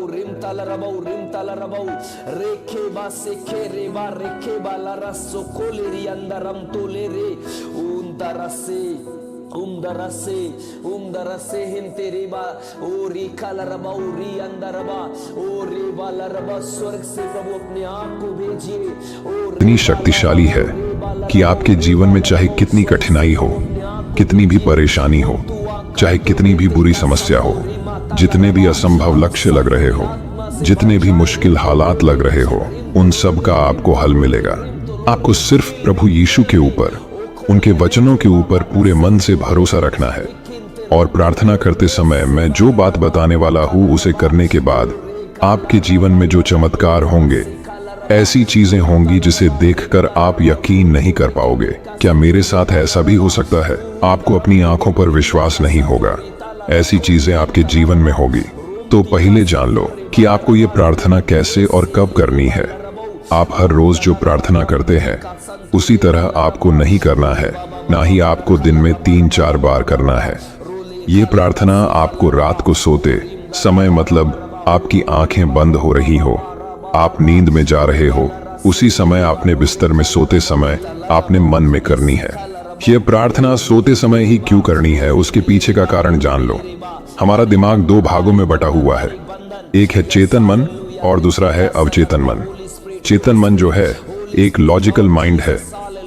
Rim ताला रबाऊ rim ताला रबाऊ रेखे बा सेखे रे बा रेखे बा ला रसो कोले री अंदरम तोले रे उमदरसे हिंते रे बा ओ री काला रबा ओ री अंदरबा ओ रे वाला रबा स्वर्ग से प्रभु अपने आप को भेजिए। इतनी शक्तिशाली है कि आपके जीवन में चाहे कितनी कठिनाई हो, कितनी भी परेशानी हो, चाहे कितनी भी बुरी समस्या हो, जितने भी असंभव लक्ष्य लग रहे हो, जितने भी मुश्किल हालात लग रहे हो, उन सब का आपको हल मिलेगा। आपको सिर्फ प्रभु यीशु के ऊपर, उनके वचनों के ऊपर पूरे मन से भरोसा रखना है और प्रार्थना करते समय मैं जो बात बताने वाला हूँ उसे करने के बाद आपके जीवन में जो चमत्कार होंगे, ऐसी चीजें होंगी जिसे देखकर आप यकीन नहीं कर पाओगे। क्या मेरे साथ ऐसा भी हो सकता है? आपको अपनी आंखों पर विश्वास नहीं होगा, ऐसी चीजें आपके जीवन में होगी। तो पहले जान लो कि आपको ये प्रार्थना कैसे और कब करनी है। आप हर रोज जो प्रार्थना करते हैं उसी तरह आपको नहीं करना है, ना ही आपको दिन में 3-4 बार करना है। ये प्रार्थना आपको रात को सोते समय, मतलब आपकी आंखें बंद हो रही हो, आप नींद में जा रहे हो, उसी समय आपने बिस्तर में सोते समय आपने मन में करनी है। यह प्रार्थना सोते समय ही क्यों करनी है, उसके पीछे का कारण जान लो। हमारा दिमाग 2 भागों में बटा हुआ है, एक है चेतन मन और दूसरा है अवचेतन मन। चेतन मन जो है एक लॉजिकल माइंड है,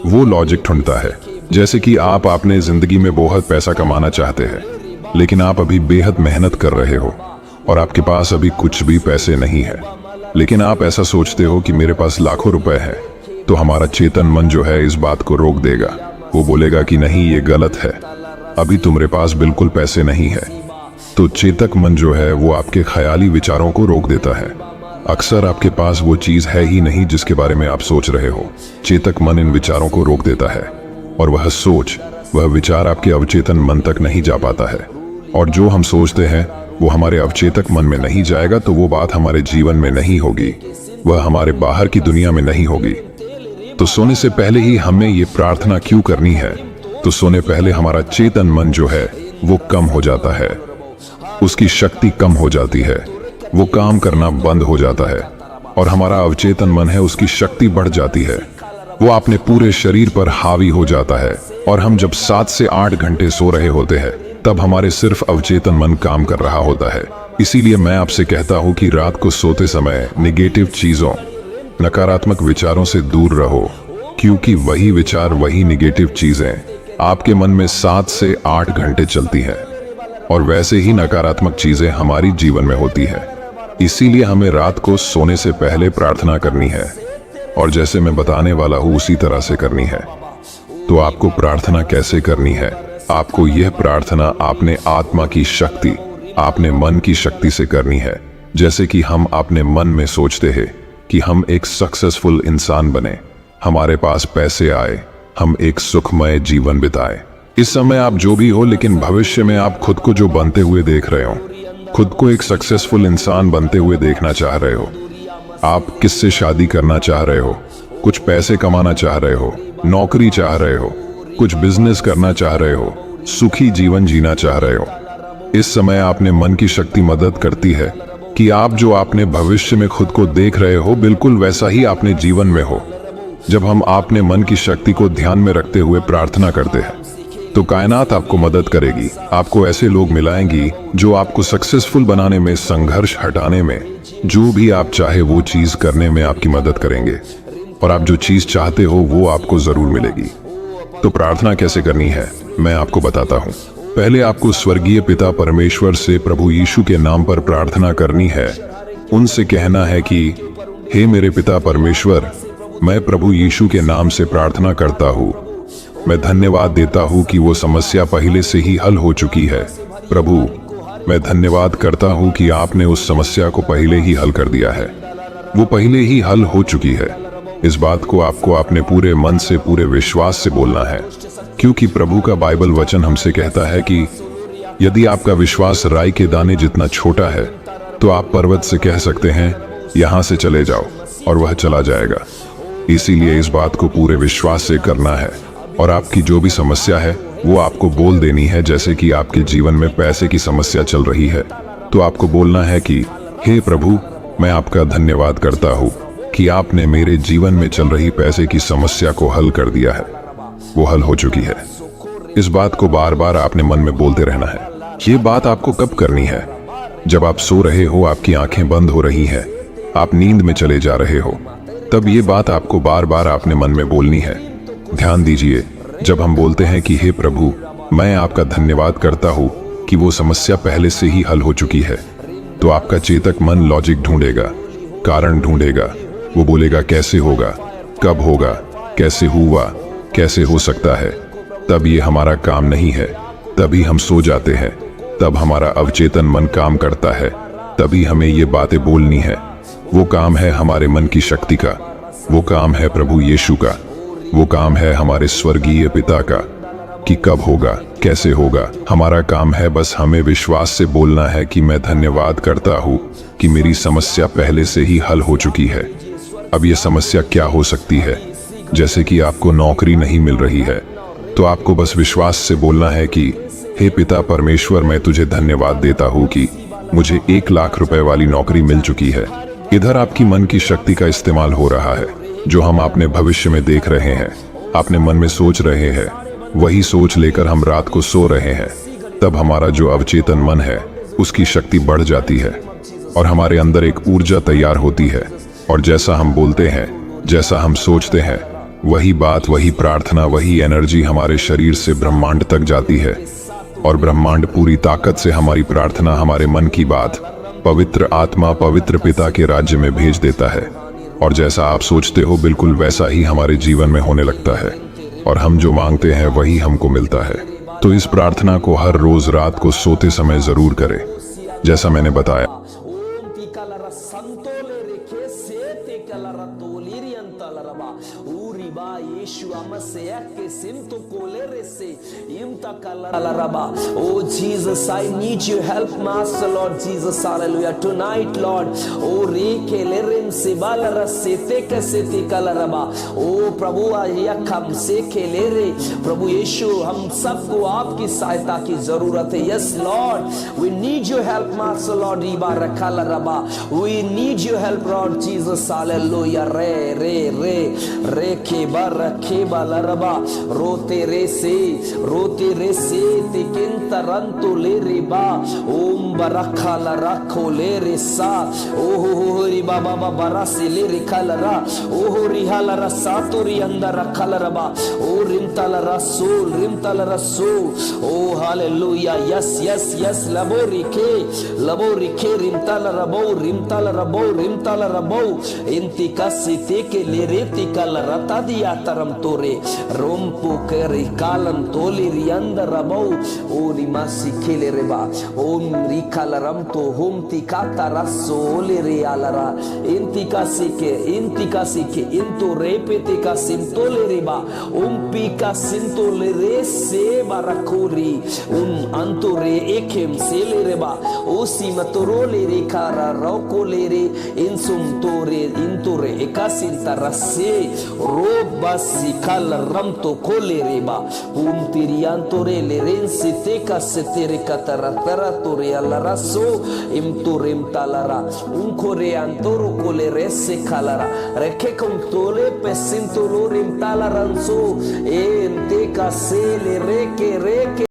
वो लॉजिक ढूंढता है। जैसे कि आप अपने जिंदगी में बहुत पैसा कमाना चाहते हैं, लेकिन आप अभी बेहद मेहनत कर रहे हो और आपके पास अभी कुछ भी पैसे नहीं है, लेकिन आप ऐसा सोचते हो कि मेरे पास लाखों रुपए हैं। तो हमारा चेतन मन जो है इस बात को रोक देगा, वो बोलेगा कि नहीं, ये गलत है, अभी तुम्हारे पास बिल्कुल पैसे नहीं है। तो चेतक मन जो है वो आपके ख्याली विचारों को रोक देता है। अक्सर आपके पास वो चीज है ही नहीं जिसके बारे में आप सोच रहे हो। चेतक मन इन विचारों को रोक देता है और वह सोच, वह विचार आपके अवचेतन मन तक नहीं जा पाता है। और जो हम सोचते हैं वो हमारे अवचेतक मन में नहीं जाएगा तो वो बात हमारे जीवन में नहीं होगी, वह हमारे बाहर की दुनिया में नहीं होगी। तो सोने से पहले ही हमें ये प्रार्थना क्यों करनी है? तो सोने पहले हमारा चेतन मन जो है वो कम हो जाता है, उसकी शक्ति कम हो जाती है, वो काम करना बंद हो जाता है और हमारा अवचेतन मन है उसकी शक्ति बढ़ जाती है, वो अपने पूरे शरीर पर हावी हो जाता है। और हम जब 7 से 8 घंटे सो रहे होते हैं तब हमारे सिर्फ अवचेतन मन काम कर रहा होता है। इसीलिए मैं आपसे कहता हूँ कि रात को सोते समय नेगेटिव चीजों, नकारात्मक विचारों से दूर रहो, क्योंकि वही विचार, वही नेगेटिव चीजें आपके मन में 7 से 8 घंटे चलती हैं और वैसे ही नकारात्मक चीजें हमारी जीवन में होती है। इसीलिए हमें रात को सोने से पहले प्रार्थना करनी है और जैसे मैं बताने वाला हूँ उसी तरह से करनी है। तो आपको प्रार्थना कैसे करनी है? आपको यह प्रार्थना अपने आत्मा की शक्ति, अपने मन की शक्ति से करनी है। जैसे कि हम अपने मन में सोचते हैं कि हम एक सक्सेसफुल इंसान बने, हमारे पास पैसे आए, हम एक सुखमय जीवन बिताए। इस समय आप जो भी हो, लेकिन भविष्य में आप खुद को जो बनते हुए देख रहे हो, खुद को एक सक्सेसफुल इंसान बनते हुए देखना चाह रहे हो। आप किससे शादी करना चाह रहे हो, कुछ पैसे कमाना चाह रहे हो, नौकरी चाह रहे हो, कुछ बिजनेस करना चाह रहे हो, सुखी जीवन जीना चाह रहे हो। इस समय आपने मन की शक्ति मदद करती है कि आप जो आपने भविष्य में खुद को देख रहे हो बिल्कुल वैसा ही आपने जीवन में हो। जब हम आपने मन की शक्ति को ध्यान में रखते हुए प्रार्थना करते हैं तो कायनात आपको मदद करेगी। आपको ऐसे लोग मिलाएंगी जो आपको सक्सेसफुल बनाने में, संघर्ष हटाने में, जो भी आप चाहे वो चीज करने में आपकी मदद करेंगे और आप जो चीज चाहते हो वो आपको जरूर मिलेगी। तो प्रार्थना कैसे करनी है मैं आपको बताता हूँ। पहले आपको स्वर्गीय पिता परमेश्वर से प्रभु यीशु के नाम पर प्रार्थना करनी है। उनसे कहना है कि हे मेरे पिता परमेश्वर, मैं प्रभु यीशु के नाम से प्रार्थना करता हूँ। मैं धन्यवाद देता हूँ कि वो समस्या पहले से ही हल हो चुकी है। प्रभु, मैं धन्यवाद करता हूँ कि आपने उस समस्या को पहले ही हल कर दिया है, वो पहले ही हल हो चुकी है। इस बात को आपको अपने पूरे मन से, पूरे विश्वास से बोलना है, क्योंकि प्रभु का बाइबल वचन हमसे कहता है कि यदि आपका विश्वास राई के दाने जितना छोटा है तो आप पर्वत से कह सकते हैं यहाँ से चले जाओ और वह चला जाएगा। इसीलिए इस बात को पूरे विश्वास से करना है और आपकी जो भी समस्या है वो आपको बोल देनी है। जैसे कि आपके जीवन में पैसे की समस्या चल रही है तो आपको बोलना है कि हे प्रभु, मैं आपका धन्यवाद करता हूँ कि आपने मेरे जीवन में चल रही पैसे की समस्या को हल कर दिया है। वो हल हो चुकी है। इस बात को बार बार आपने मन में बोलते रहना है। ये बात आपको कब करनी है? जब आप सो रहे हो, आपकी आंखें बंद हो रही हैं, आप नींद में चले जा रहे हो, तब ये बात आपको बार बार अपने मन में बोलनी है। ध्यान दीजिए, जब हम बोलते हैं कि हे प्रभु, मैं आपका धन्यवाद करता हूँ कि वो समस्या पहले से ही हल हो चुकी है, तो आपका चेतक मन लॉजिक ढूंढेगा, कारण ढूंढेगा। वो बोलेगा कैसे होगा, कब होगा, कैसे हुआ, कैसे हो सकता है। तब ये हमारा काम नहीं है, तभी हम सो जाते हैं, तब हमारा अवचेतन मन काम करता है, तभी हमें ये बातें बोलनी है। वो काम है हमारे मन की शक्ति का, वो काम है प्रभु यीशु का, वो काम है हमारे स्वर्गीय पिता का कि कब होगा, कैसे होगा। हमारा काम है बस हमें विश्वास से बोलना है कि मैं धन्यवाद करता हूँ कि मेरी समस्या पहले से ही हल हो चुकी है। अब ये समस्या क्या हो सकती है? जैसे कि आपको नौकरी नहीं मिल रही है, तो आपको बस विश्वास से बोलना है कि हे पिता परमेश्वर, मैं तुझे धन्यवाद देता हूँ कि मुझे 1 लाख रुपए वाली नौकरी मिल चुकी है। इधर आपकी मन की शक्ति का इस्तेमाल हो रहा है, जो हम अपने भविष्य में देख रहे हैं, अपने मन में सोच रहे हैं, वही सोच लेकर हम रात को सो रहे हैं। तब हमारा जो अवचेतन मन है, उसकी शक्ति बढ़ जाती है और हमारे अंदर एक ऊर्जा तैयार होती है। और जैसा हम बोलते हैं, जैसा हम सोचते हैं, वही बात, वही प्रार्थना, वही एनर्जी हमारे शरीर से ब्रह्मांड तक जाती है और ब्रह्मांड पूरी ताकत से हमारी प्रार्थना, हमारे मन की बात पवित्र आत्मा, पवित्र पिता के राज्य में भेज देता है। और जैसा आप सोचते हो, बिल्कुल वैसा ही हमारे जीवन में होने लगता है और हम जो मांगते हैं वही हमको मिलता है। तो इस प्रार्थना को हर रोज रात को सोते समय जरूर करें, जैसा मैंने बताया। Oh Jesus, I need your help, Master Lord Jesus, hallelujah. Tonight, Lord, oh reke lerim se balara sete kasete kalaraba. Oh प्रभु आयक हम से खेलेरे, प्रभु यीशु, हम सबको आपकी सहायता की जरूरत है। Yes Lord, we need your help, Master Lord. Riba रखा लरबा, we need your help, Lord Jesus, hallelujah. रे रे रे रे के बा लरबा, रोते रे से तिकिन तरंतु ले रिबा, ओम बरखा लरखो ले रे सा, ओहो रिबा बाबा बरसी ले रिखा लरा, ओहो रिहा लरा सातुरी अंदर रखा लरबा, ओ रिमता लरा सो, ओ हालेलुया। यस यस यस, लबो रिखे रिमता लरबो, इंति का सीते के ले रे तिका लरता दिया तरम तोरे, रोमपु करे कालम तोली रियंद रबो, ओ रिमासी खेले रेबा, ओम रिकाल रम तो होम तिका तरसो ले रे आलरा, इंति का सीखे इंतो रेपे तिका सिंतो ले रेबा, ओम पीका सिंतो ले रे से बारकोरी, उन अंतो रे एकेम से ले रेबा, ओ सीमतोरो ले रे कारा रोको ले रे, इंसुम तोरे इंतोरे एका सिंता रसे, रोबा सिकाल रम तो खोले रेबा, उम तिरियांतोरे ले रेन सिते का सितेरे का तरा तोरे अलरासो, इम तोरेम तालारा, उनको रे अंतोरो को ले रे से खालारा, रखे कम तोले पे सिंतोरो रिम तालारंसो, ए इंते का से ले रे के